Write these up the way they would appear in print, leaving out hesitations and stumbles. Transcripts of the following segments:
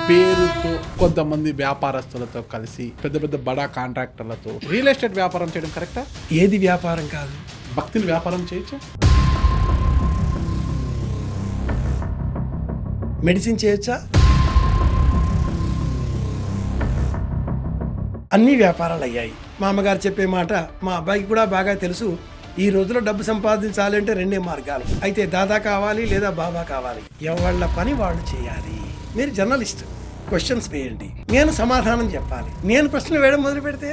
పేరుతో కొంతమంది వ్యాపారస్తులతో కలిసి పెద్ద పెద్ద బడా కాంట్రాక్టర్లతో రియల్ ఎస్టేట్ వ్యాపారం చేయడం కరెక్టా? ఏది వ్యాపారం కాదు? భక్తిని వ్యాపారం చేయొచ్చు. మెడిసిన్ చేయొచ్చా? అన్ని వ్యాపారాలు అయ్యాయి. మా అమ్మగారు చెప్పే మాట మా అబ్బాయికి కూడా బాగా తెలుసు. ఈ రోజులో డబ్బు సంపాదించాలి అంటే రెండే మార్గాలు, అయితే దాదా కావాలి లేదా బాబా కావాలి. ఎవళ్ళ పని వాళ్ళు చేయాలి. మీరు జర్నలిస్ట్, క్వశ్చన్స్ వేయండి, నేను సమాధానం చెప్పాలి. నేను ప్రశ్నలు వేయడం మొదలు పెడితే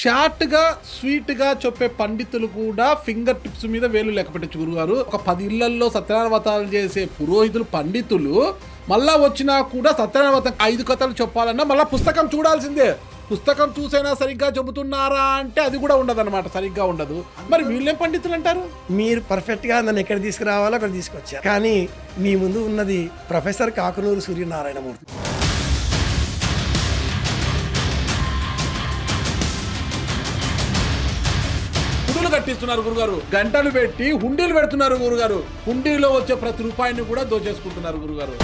షార్ట్గా స్వీట్గా చెప్పే పండితులు కూడా ఫింగర్ టిప్స్ మీద వేలు లెక్క పెట్టచ్చు గురుగారు. ఒక 10 ఇళ్లల్లో సత్యనారాయణ వ్రతాలు చేసే పురోహితులు పండితులు మళ్ళా వచ్చినా కూడా సత్యనారాయణ వ్రతం 5 కథలు చెప్పాలన్నా మళ్ళీ పుస్తకం చూడాల్సిందే. పుస్తకం చూసైనా సరిగ్గా చెబుతున్నారా అంటే అది కూడా ఉండదు అనమాట, సరిగ్గా ఉండదు. మరి వీళ్ళేం పండితులు అంటారు? మీరు పర్ఫెక్ట్గా నన్ను ఎక్కడ తీసుకురావాలో అక్కడ తీసుకొచ్చారు, కానీ మీ ముందు ఉన్నది ప్రొఫెసర్ కాకునూరు సూర్యనారాయణమూర్తి. కట్టిస్తున్నారు గురుగారు, గంటలు పెట్టి హుండీలు పెడుతున్నారు గురుగారు. హుండీలో వచ్చే ప్రతి రూపాయిని కూడా దోచేసుకుంటున్నారు గురుగారు.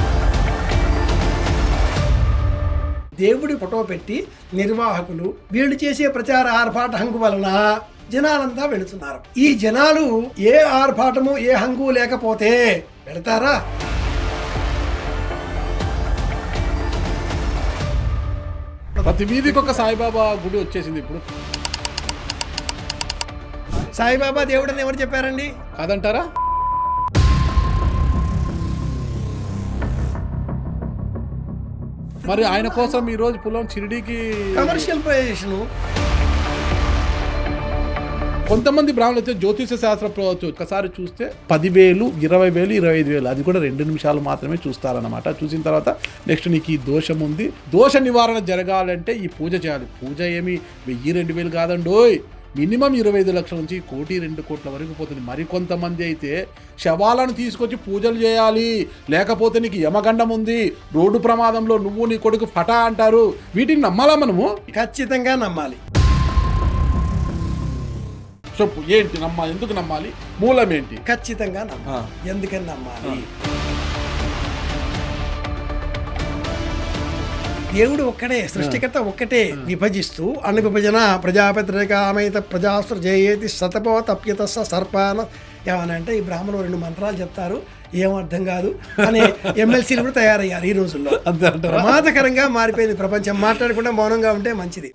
దేవుడి ఫోటో పెట్టి నిర్వాహకులు వీళ్ళు చేసే ప్రచార ఆర్భాట హంగు వలన జనాలంతా వెళుతున్నారు. ఈ జనాలు ఏ ఆర్భాటము ఏ హంగు లేకపోతే వెళతారా? ప్రతి వీధికి ఒక సాయిబాబా గుడి వచ్చేసింది ఇప్పుడు. సాయిబాబా దేవుడు అని ఎవరు చెప్పారండి? కాదంటారా? మరి ఆయన కోసం ఈ రోజు పొలం షిరిడీకి కమర్షియల్ ప్రయోజనం. కొంతమంది బ్రాహ్మణులు అయితే జ్యోతిష శాస్త్రం ఒకసారి చూస్తే 10,000, 20,000, 25,000 అది కూడా 2 నిమిషాలు మాత్రమే చూస్తారన్నమాట. చూసిన తర్వాత నెక్స్ట్ నీకు ఈ దోషం ఉంది, దోష నివారణ జరగాలంటే ఈ పూజ చేయాలి. పూజ ఏమి 1,000-2,000 కాదండోయ్, మినిమం 25 లక్షల నుంచి 1-2 కోట్ల వరకు పోతుంది. మరికొంతమంది అయితే శవాలను తీసుకొచ్చి పూజలు చేయాలి, లేకపోతే నీకు యమగండం ఉంది, రోడ్డు ప్రమాదంలో నువ్వు నీ కొడుకు ఫటా అంటారు. వీటిని నమ్మాలా మనము? ఖచ్చితంగా నమ్మాలి. చెప్పు ఏంటి నమ్మాలి, ఎందుకు నమ్మాలి, మూలం ఏంటి? ఖచ్చితంగా నమ్మాలి. ఎందుకని నమ్మాలి? దేవుడు ఒక్కడే, సృష్టికర్త ఒక్కటే. విభజిస్తూ అనువిభజన ప్రజాపతిరేకామైత ప్రజాస్త్ర జయేతి సతపో తప్యత సర్పాన ఏమనంటే ఈ బ్రాహ్మణులు 2 మంత్రాలు చెప్తారు, ఏమర్థం కాదు అనే ఎమ్మెల్సీలు కూడా తయారయ్యారు ఈ రోజుల్లో. ప్రమాదకరంగా మారిపోయింది ప్రపంచం. మాట్లాడకుండా మౌనంగా ఉంటే మంచిది.